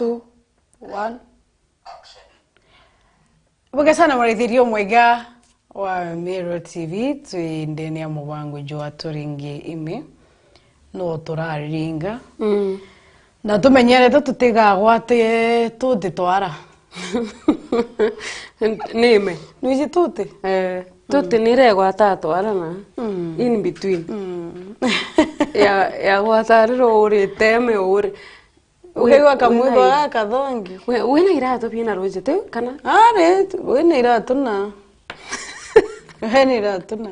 2, 1. Boga sana mwarithirio mwega wa Mero TV twindene ya mubango jwa turingi ime no turaringa na tumenyerete tutigagwate tutitwara nime nuiji tuti tuti niregwata twara na in between ya gwatariro uri teme uri ukewa kamwego akathongi wina irato bina rojete kana wina irato na wina irato na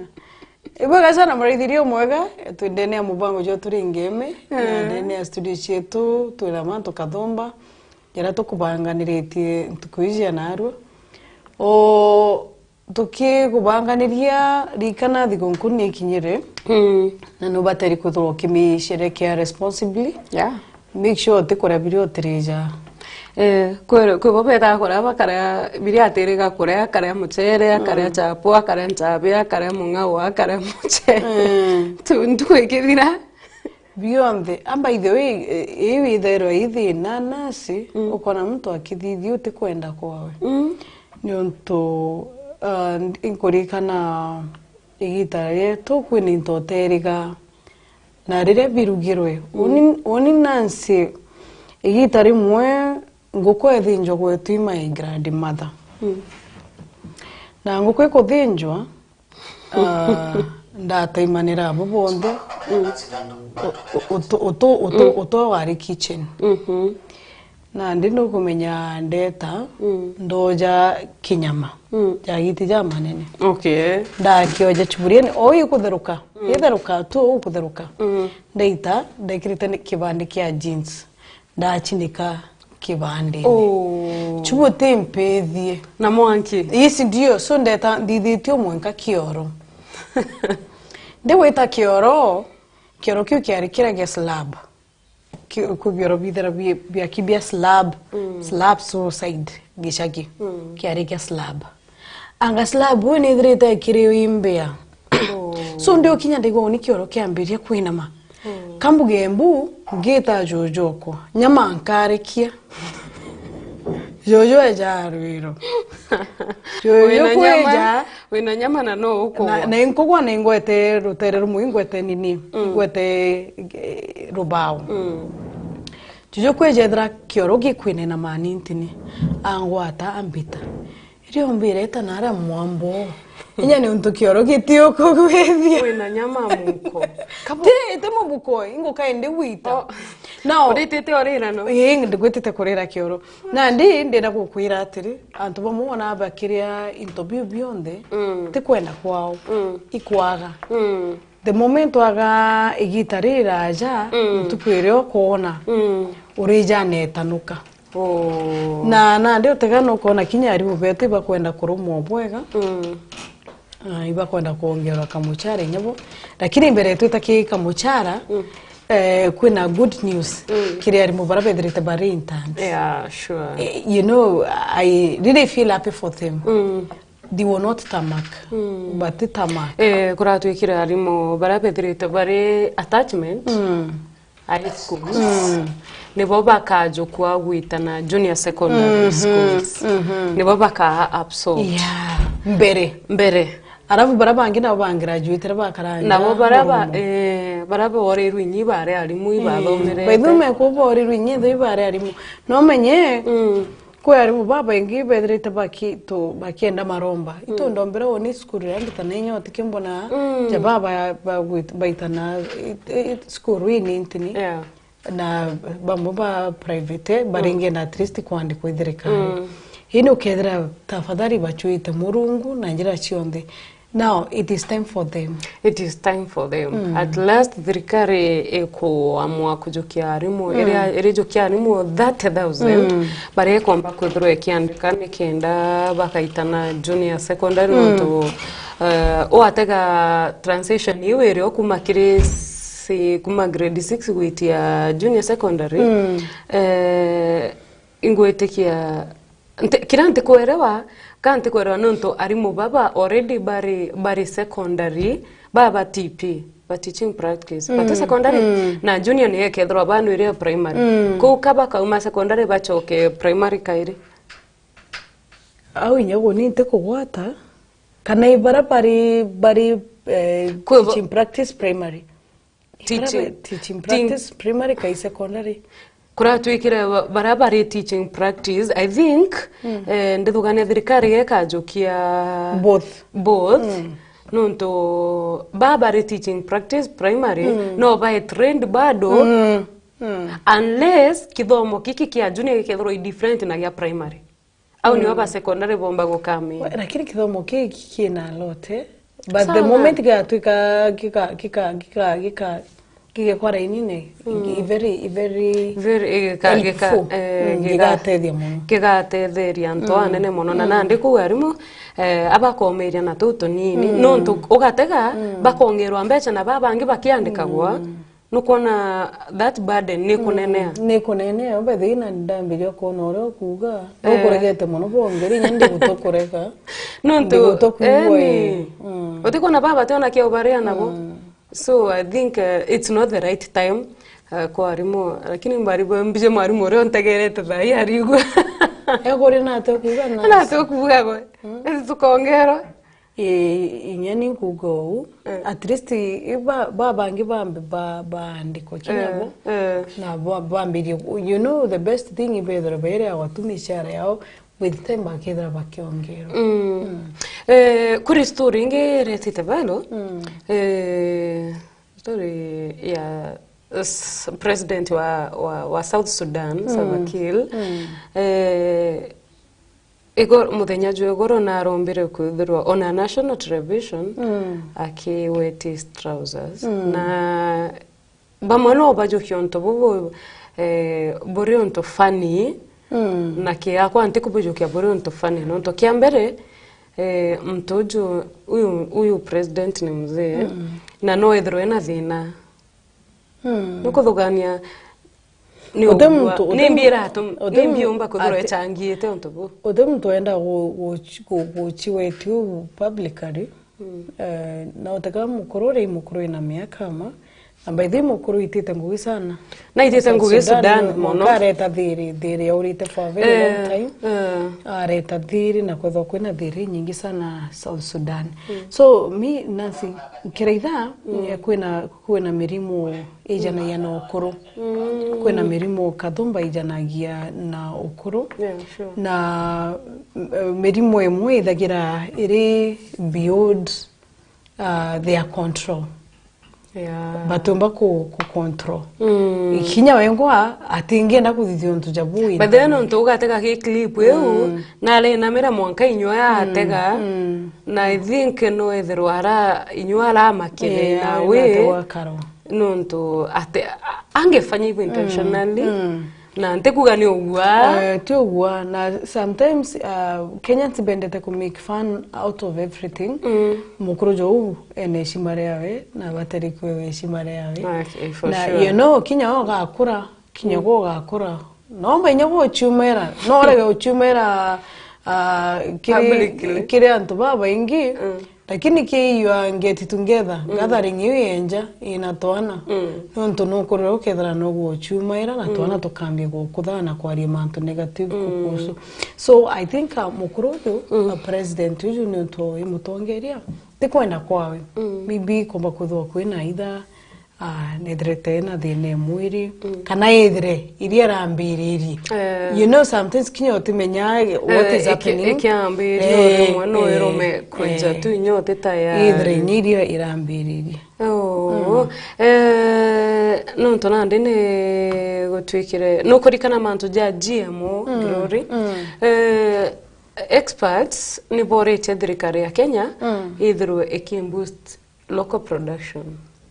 Iboga sana mwarithirio mwega twindene ya mubango jwa turingi ime ndene ya studio chetu twirama tukathomba yara tukubanganiritie tukuijia narwo o tukikubanganiria rikana thigonku ni kinyire na no bateri kuthwo kimi sherekea responsibly make sure tikora birio tireja kwe bobeta kora bakara biria terega kora kara muchere kara chapo kara nchabe kara mungawa kara muchere ndwekethira beyond by the way iwi thero ithi nanasi ukona mtu akithithi utikwenda kwawe nionto inkurikana igita yetu kwini ntoteriga na rire birugirwe oni nansi igita rimwe nguko ethinjwa gwetu my grandmother na nguko ikuthinjwa ndataimanira abo bonthe uto wari kitchen na ndino kumenya ndeta ndoja kinyama jagiti ja manene ndakioja chuburieni oyi kutheruka itheruka tu kutheruka ndeita ndekirite kibandi kia jeans ndachinika kibandi chubo tempethie na mwanki isi ndio so ndeta ndithitio mwanka kioro ndeweta kioro kiu kiari kiragia slab kubioro bithera bia kibia slab suicide gishaki kiari kia slab anga slab wene thirite kirio imbea so ndio kinya ndego ni kioro kiambiria kwinama kambugembu ngita jojoko nyama nkarikia jojo ejarwiro jojo kweja wina nyama na no uko na inkogwa na ingwete rutere rumu ingwete nini ingwete rubao jojo kweja dra kioro gikwine na manintini angwata ambita irio mbireta nara mwambo inya ni untu kioro gitio kugwethia wina nyama muko te mubuko ingo kaende wita no uritete orira no ndigwitite kurira kioro na ndina gukwira atiri antu bamubona abakiria interview bionde tikwenda kwao ikwaga the moment waga igitarira ja tukwireo kuona urija netanuka na ndio tegano kuona kinyari ubete bakwenda kurumwa bwega iba kwenda kuongerwa kamuchara nyabo lakini mbere twita kamuchara kuna good news kiri ari mubara direct bari intant sure you know I really feel happy for them they were not tamak but tamak kuratu ikira ari mubara direct bari attachment high schools nibo bakajo kwa gwitana junior secondary schools nibo baka absorb mbere arabu barabangi na bangraduate bakaranga nabo baraba ore rwinyi bare ari mu ibathomere baithume ko bore rwinyi tho ibare ari mu no menye ko ari mu baba ingi bedrete bakienda maromba ito ndombera oni school yandita nenyo tikimbona ja baba baitana school wini intini na bambo private baringe na at least kwandi kwithirikari hino kedra tafadhali bachuite murungu na njira chionde. Now it is time for them. At last thirikari eko amwa kujokia arimu ere jokia arimu 30,000 bare kwamba kwithro ekiandika nikenda bakaitana junior secondary nto atega transition iwere okuma kuma grade 6 gwitia junior secondary ingwetekia kirante kuerewa nonto arimu baba already bari secondary baba TP ba teaching practice but secondary na junior ni ekethro banu ire primary ko kaba kauma secondary bachoke primary kairi au nyago ni te kugwata kana ibara bari teaching practice primary teaching practice primary kai secondary kura tuikire barabara teaching practice I think ndithugane thirikari ekajokia both nonto babare teaching practice primary no ba trained bado unless kithomo kiki kia junior kithoro different na ya primary au ni waba secondary bomba gukami lakini kithomo kiki kina lote but the moment gatuika kika kwa rainine very gigatetheria nto anene mono na nandi ku arimu abakomeria na tuto nini no nto ugatega bakongerwa mbeca na babangi bakiandikagwa nukona that burden ni kunenea obethina ndambiryo konoro kuga ukuregete mono bongeri nyende gutokoreka no nto utikona baba tena kio baria nabo. So I think it's not the right time kwa arimu lakini mbaribo mbije mwarimu ore ontegerete thai arigo egore na tokuga na tokuga go tukongero inyani kugo at least babangi bambe bandiko kinyabo na bambiri you know the best thing ibedro bere awatumishara yao with time bakidra bakiongero kuri story nge retite balo story ya president wa South Sudan Salva Kiir egor muthenya jwe egoro na rombire kuthirwa on a national television akiweti trousers na bamano bajokionto bobo borionto funny na kia kwa antikubujokia borionto funny no to kiambere mtojo uyu president ni mzee na no ethro na thina nukuthugania ni omuntu ni mbirato ni mbiumba kuthro echangiete ontobo muntu enda guchiwetu publicly na utaka mukuru ina miaka ma amba ithi mukuru itite ngugi sana na itite ngugi Sudan mono areta thiri aurite for very long time areta thiri na kwetho kwina thiri nyingi sana South Sudan so mi nasi kiraitha kwina mirimu ijana ya na ukuru kwina mirimu kathumba ijanagia na ukuru na mirimu emwe ithagira iri beyond their control batumba ku control ikinya wengwa atingenda kuthithio ntujabui but then onto ugatega ki clip eu na le na mera mwanka inyoya atega na I think no ethero ara inyoala makele na we no nto ate angefanya hivyo intentionally na ntekuga ni ogwa tugwa na sometimes Kenyans bendete ku make fun out of everything mukuru jo ene shimare yawe na bateri kwe shimare yawe na you know kinya gakura kinya go gakura no menye go chumera no rege chumera kire antu baba ingi lakini ki you are get together gathering you enja inatoana nonto no korero kethra no go chumaira na toana tokambie go kuthana kwa rimanto negative kukusu so I think mukurudu president uju nonto imutongeria tikwenda kwawe maybe komba kuthwa kwina either nedrete na thine mwiri kana ethre iria rambiriri you know sometimes kinyo timenya what is happening ekiambiri mwana erome kwenja tu nyote taya ethre niria irambiriri no tonande ne gotwikire no kurikana mantu ja GMO glory experts ni borete thirikari ya Kenya ithru ekimbost local production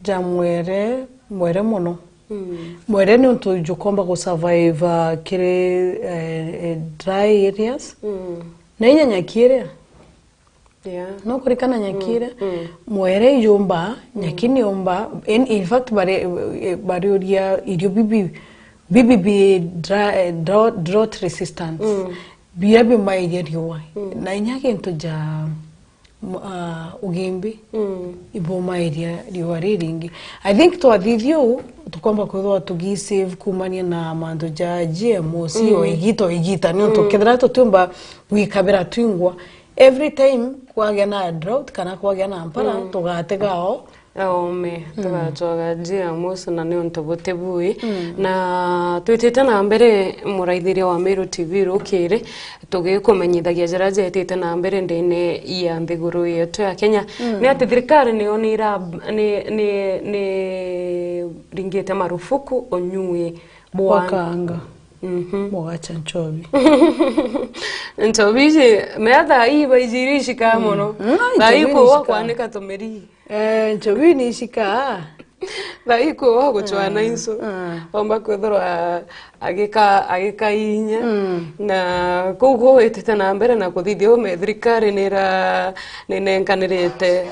jamwere mono mwere ni untu jukomba ku survive kire dry areas na inya nyakire no kurikana nyakire mwere yomba nyakini yomba in fact bari oria irio bibi drought resistance biabe mairia riwa na inya kintu ja ugimbi iboma iria riwa riringi. I think twathithio tukomba kwithwa tugisave kumania na mandu ja GMO o igita ni tukethira tutumba gwikabira twingwa every time kwagea na drought kana kwagea na mpara tugategao Ome, tugacoga GMO na ni untu butebui na twitite na mbere muraithiria wa Meru TV rukire tugikumenyithagia njira jetite na mbere ndine ya nthiguru yetu ya Kenya ni ati thirikari ni onira ni ringite marufuku onyui bwakanga Mogacha nchobi. Nchobi je meatha iba ijirishi ka mono. Daiko wa kwanika tomeri. Nchobi ni shika. Daiko wa guchwana inso. Omba kwethora agika inya na kugo etete na mbere na kuthithio me thirikari nenkanirite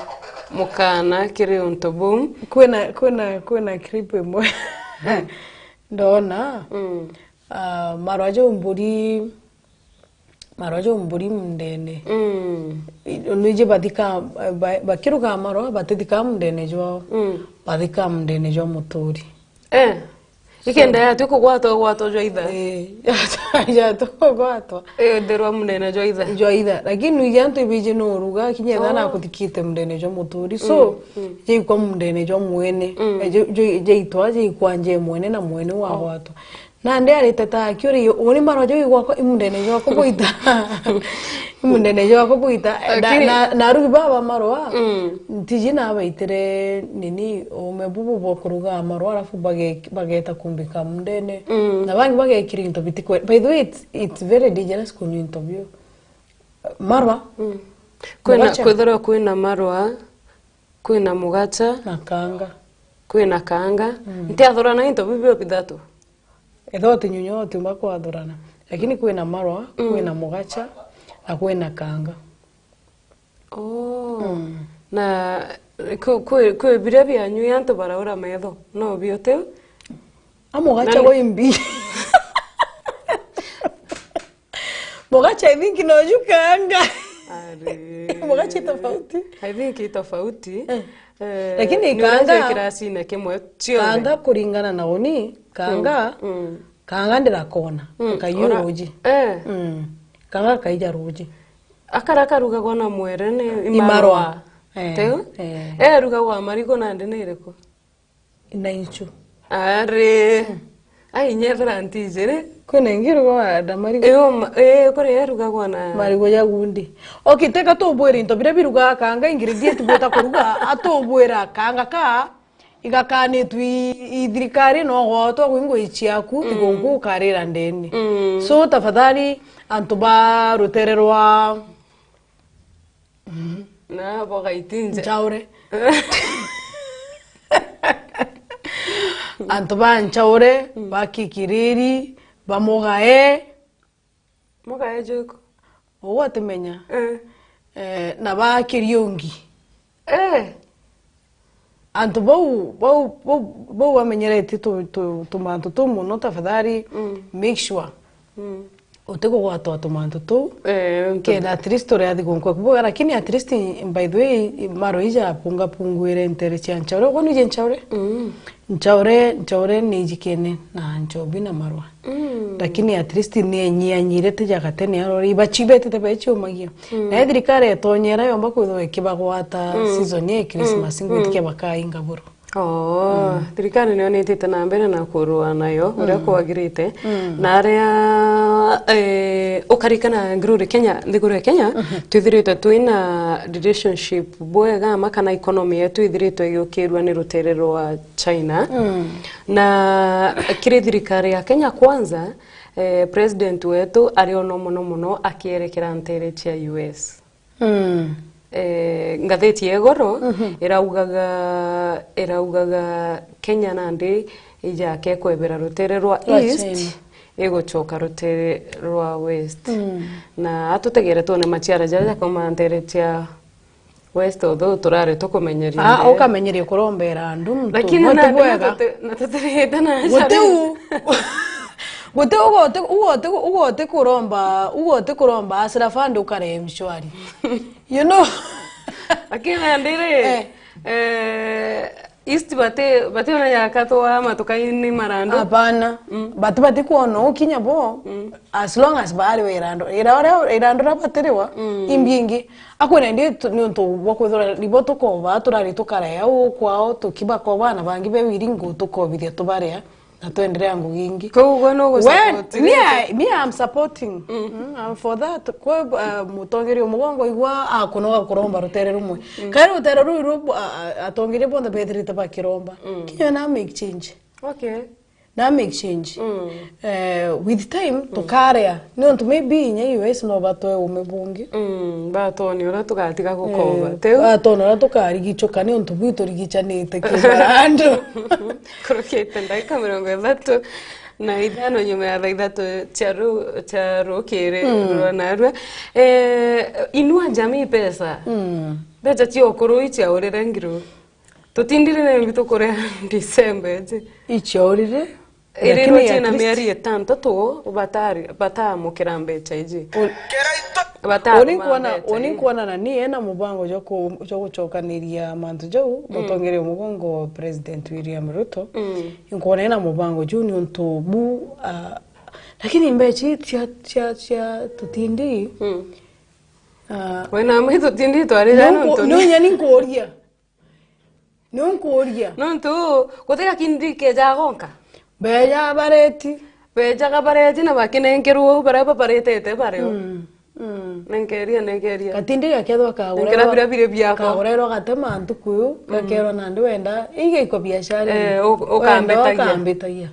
mukana kiri untu bum. Kwena clip imwe. Ndona. Marwajo mburi mndene nuje badika bakiruga marwa batidika mndene jo badika mndene jo muturi ikenda ya tuko gwato joitha ya tuko gwato derwa mndene joitha lakini nuyanto ibije no ruga kinyetha na kuthikite mndene jo muturi so je kwa mndene jo mwene je itwa je kwanje mwene na mwene wa gwato na ndi ariteta kyuri uri marojo igwako imundene jo kubuita imundene jo kubuita na rugi baba marwa tiji na baitere nini omebubu bokuruga marwa alafu bageta kumbika mundene na bangi bagekiri into bitiko by the way it's very dangerous kun interview marwa kwethora kwina marwa kwina mugacha na kanga ntiathora na interview bidatu Edo tinyunyo tumba kwa adorana. Lakini kwena marwa, kwena mugacha, na kwena kanga. Na kwe birabi anyu yanto baraura medo. No biote? Mugacha go imbi. Mugacha I think inoju kanga. Mugacha tofauti. I think tofauti. Lakini kanga kirasi na kimwe kanga kuringana na oni kanga ndira kona kayuroji kanga kaija roji akaraka ruga gona mwere ne imarwa teo ruga gwa mariko na ndene ireko inaichu ai nyethra ntijere kwena ngiru gwa da mariko kore ruga gwa na mariko ya gundi okiteka to bwere into bire biruga kanga ingredient bota kuruga atobwera kanga ka igakane twi idrikari no goto gwingo ichiaku tigongo karira ndeni so tafadhali antuba rutererwa na boga itinje chaure antuba nchaure bakikiriri bamogae joko wote menya na bakiriongi antu bau amenyerete tumantu tu muno tafadhali make sure utego gwatwa tumantu tu ke na tristori adi gonkwa kubo lakini at least by the way maroija punguire interesi anchaure kwani je nchaure ni jikene na nchobi na marwa lakini at least ni nyirete jakatene arori bachibete tebechi umagia na thirikari tonyera yomba kwitho kibagwata season ya Christmas ngwitike bakainga buru thirikari ni onetete na mbere na kurua nayo uria kwagirite na aria ukarikana ngurure Kenya ndigure Kenya twithirite twina relationship bwega makana economy yetu ithirite yukirwa ni ruterero wa China na kire thirikari ya Kenya kwanza president wetu ariono muno akierekera ntere cia US ngatheti yegoro iraugaga Kenya nandi ijake kwebera rutere rwa east egochoka rutere rwa west na atutegere tone machiara jaja koma ntere cia west otho turare tukumenyeria ukamenyeria kurombera andu lakini na tatareta na ugote kuromba asira fandi ukare mshwari you know Akina ndire East bate ona yakatwa matukaini marando. Hapana. Bati kuona ukinya bo. As long as bali we irando rabaterewa imbingi. Akwena ndi ni onto bokwethora liboto ko baturari tukaraya kwao tukibako bana bangi bewiringo tukobithia tubarea na tuendelea ngugingi. Kwa no go support. Me I'm supporting. I'm for that. Kwa mutongeri umugongo igwa akunoga kuromba rutere rumwe. Kairo rutere ruru atongeri bonda bedrita bakiromba. Kinyo na make change. Okay. Na make change. With time tukarea. No to maybe nya US no batoe umebungi. Batoni ora tugatika gukoba. Teu. Batoni ora tukari gichoka ni onto bwito rigichanite kibarando. Krokete ndai kamera ngwetatu. Na idano nyuma ya dhaidatu charu kere rwanarwa. Inua jamii pesa. Beja tio koro ichi aurere ngiro. Tutindire na ngito kore December je. Ichi aurere. Lakini china miari etanta to bata mukirambe chaiji. Onikuona na ni ena mubango joko chokaniria mantu jo botongere umugongo President William Ruto. Inkuona ena mubango juni ontobu lakini mbechi tia tutindi. Wena mwe tutindi to ari jano to. No nyani nkoria. No nkoria. No to koteka kindi ke jagonka. Beja bareti. Beja kabareti na bakinenkeruo baraba baretete bareo. Nengeria. Katindi yakethwa kagura. Nengera bire byako. Kagura gatema ntukuyu gakero nandi wenda ige iko biashara. Okambetagia.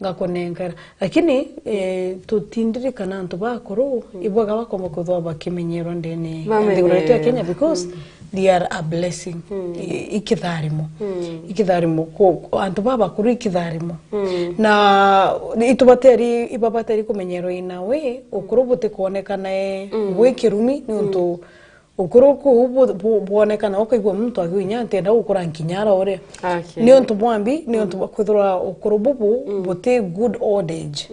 Ngakonengera. Lakini tutindiri kana ntu bakuru ibwaga bakoma kuthwa bakimenyero ndene. Ndigurete Kenya because they are a blessing. Ikitharimo. Ikitharimo ko antu baba kuri ikitharimo. Na ibabateri kumenyero inawe ukuru bote kuonekana wekirumi ni untu ukuru ku buonekana okaigwa muntu aginya ntenda gukura nkinyara ore ni untu bwambi ni untu kwithura ukuru bubu bote good old age.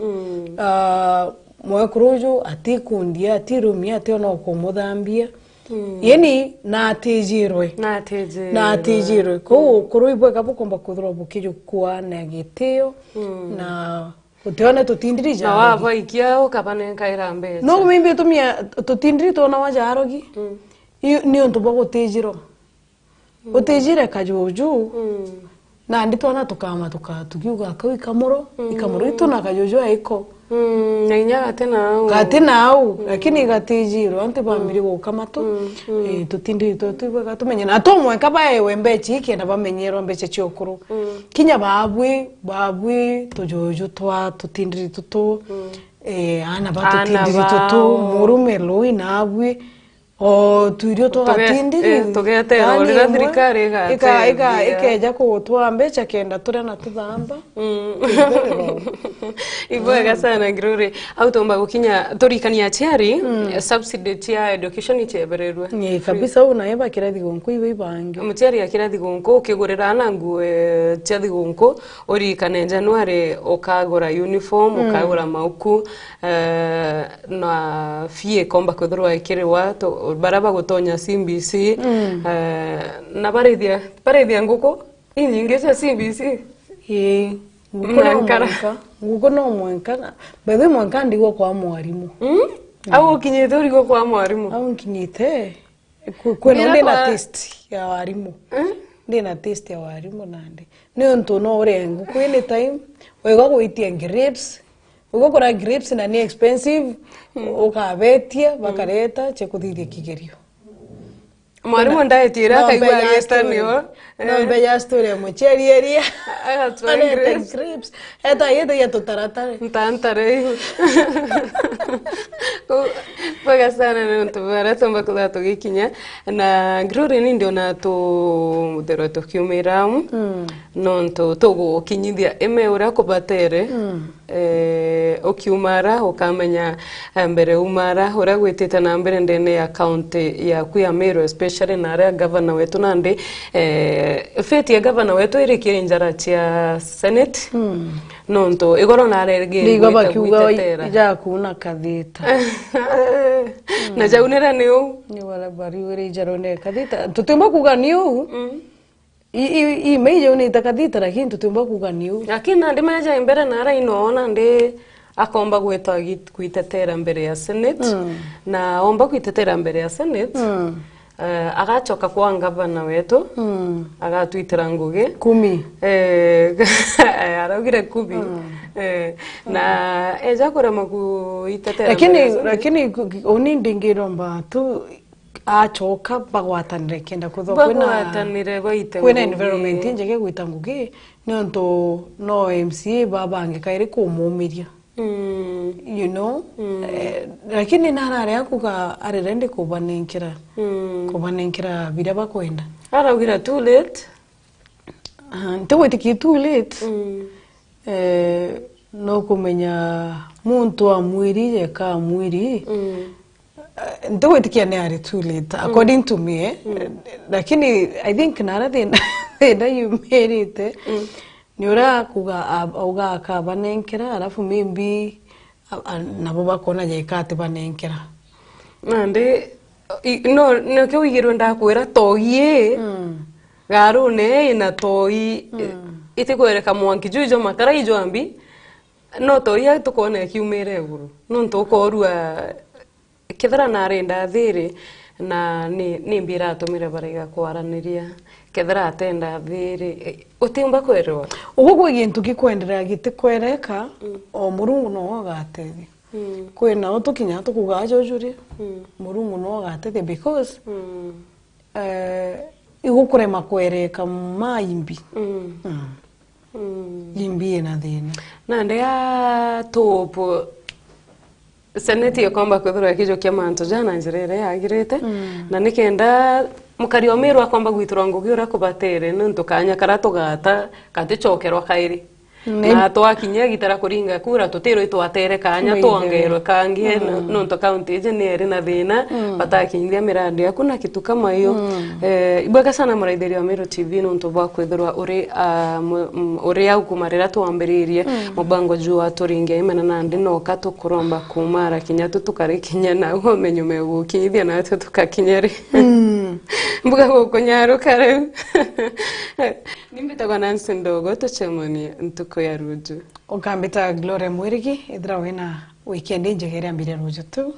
Mwe kuruju atikundia atirumia ationa ukumuthambia. Yeni na atijirwe ko kuruibwe kabukomba kuthura bukiju kwa na gitio na utione tutindirija na wava ikia ukabane kairambe no mimbe tumia tutindiri to na wajarogi ni onto bogo tejiro utejire kajuju na nditona tukama tukiuga kwa ikamoro itona kajuju aiko nenya tena au lakini gatijiro ante bamiri gukamato tutindi tutibwa tumenye na tomwe kabaye wembechi kenda bamenyero mbeche cyokuru kinya babwe tojojo twa tutindiri tuto ana batutindiri tuto murume loi nabwe tuirio to atindiri togete orira thirikari ikeja kutwa mbecha kenda turana tuthamba Igwega sana ngirore automba gukinya turikania chiari subsidy tia education ichebererwa ni kabisa una eba kirathi gonko iwe bangi muchiari akirathi gonko ukigurira nangu chiathi gonko urikane January okagura uniform okagura mauku na fie komba kuthurwa ikiriwa baraba gutonya CBC na barethia nguko inyingi cia CBC nguko no mwenka bebe mwenka ndigo kwa mwarimu au kinyete urigo kwa mwarimu au kinyete kwena na test ya warimu ndina test ya warimu nande ni onto no rengu kwene time wego kuitia grapes ugo kora grapes na ni expensive ukabetia bakareta chekuthithia kigerio mwarimu ndaetira kaigwa gestanio no beja story mucheri eria grapes eta ya totaratare ntantare Pega sana nto baratomba kudato gikinya na grore ni ndio na to dero to kiumiramu nonto togo kinyithia eme ura ko batere ukiumara ukamenya mbere umara uria gwitite na mbere ndene ya county ya kuya Meru especially na area governor wetu nandi feti ya governor wetu irikire njara cia senate nonto igoro na rege nigo bakiuga ja kuna kathita na jaunira niu ni wala bari wiri jarone kathita tutimba kuga niu i meje unita kathita lakini tutimba kuga niu lakini nandi meja mbere na ara inoona ndi akomba gwetwa kwitetera mbere ya senate na omba kwitetera mbere ya senate agachoka kwa ngavana wetu agatwitira ngugi 10 araugire 10 na eja kurema kuitetera lakini oni ndingiromba tu achoka bagwatanire kenda kutho kwina environment njege gwita ngugi nonto no MCA babange kairi kumumiria you know lakini narare akuga arerende kubanenkira bira bakwenda araugira too late ntawetiki too late no kumenya muntu amwiri ka mwiri ntawetikia ne ari too late according to me lakini I think nara thina yumerite ni ura kuga auga akabanenkera alafu maybe nabo bakona yekate banenkera nande no ke wigirwe ndakwira togie garune ina toi itikwereka mwanki jujo makara ijo ambi no toia tukone kiumere guru no ntokorua kethara narenda thiri na ni mbira atumire bariga kwaraniria kethara atenda thiri utimba kwerwa ugo gwe gintu gikwenderera gitikwereka o murungu no gatethi kwena utukinya tukuga jojuri murungu no gatethi because igukurema kwereka maimbi imbi na thina na ndia topo seneti yakomba kwithura kijo kia manto jana njirere yagirite na nikenda mukari wa Meru akomba gwitura ngugi ura kubatere nuntu kanya karatugata katichokerwa kairi na twakinya gitara kuringa kura tutiro itwatere kanya tuongerwe kangie nuntu county je na thina batakinyithia mirandi akuna kitu kama hiyo ibweka sana muraitheri wa Meru TV nuntu bwa kwithurwa uri au kumarira tuambiririe mubango jua turinge imena nandi no katukuromba kumara kinya tutukari kinya na umenyo megukinyithia na tukakinyeri mbuga gukunyaru kare nimbitagwa Nancy Ndogo tuchemoni ntuko ya ruju ukambita Gloria Mwirigi ithira wina weekend njegere ambire ruju tu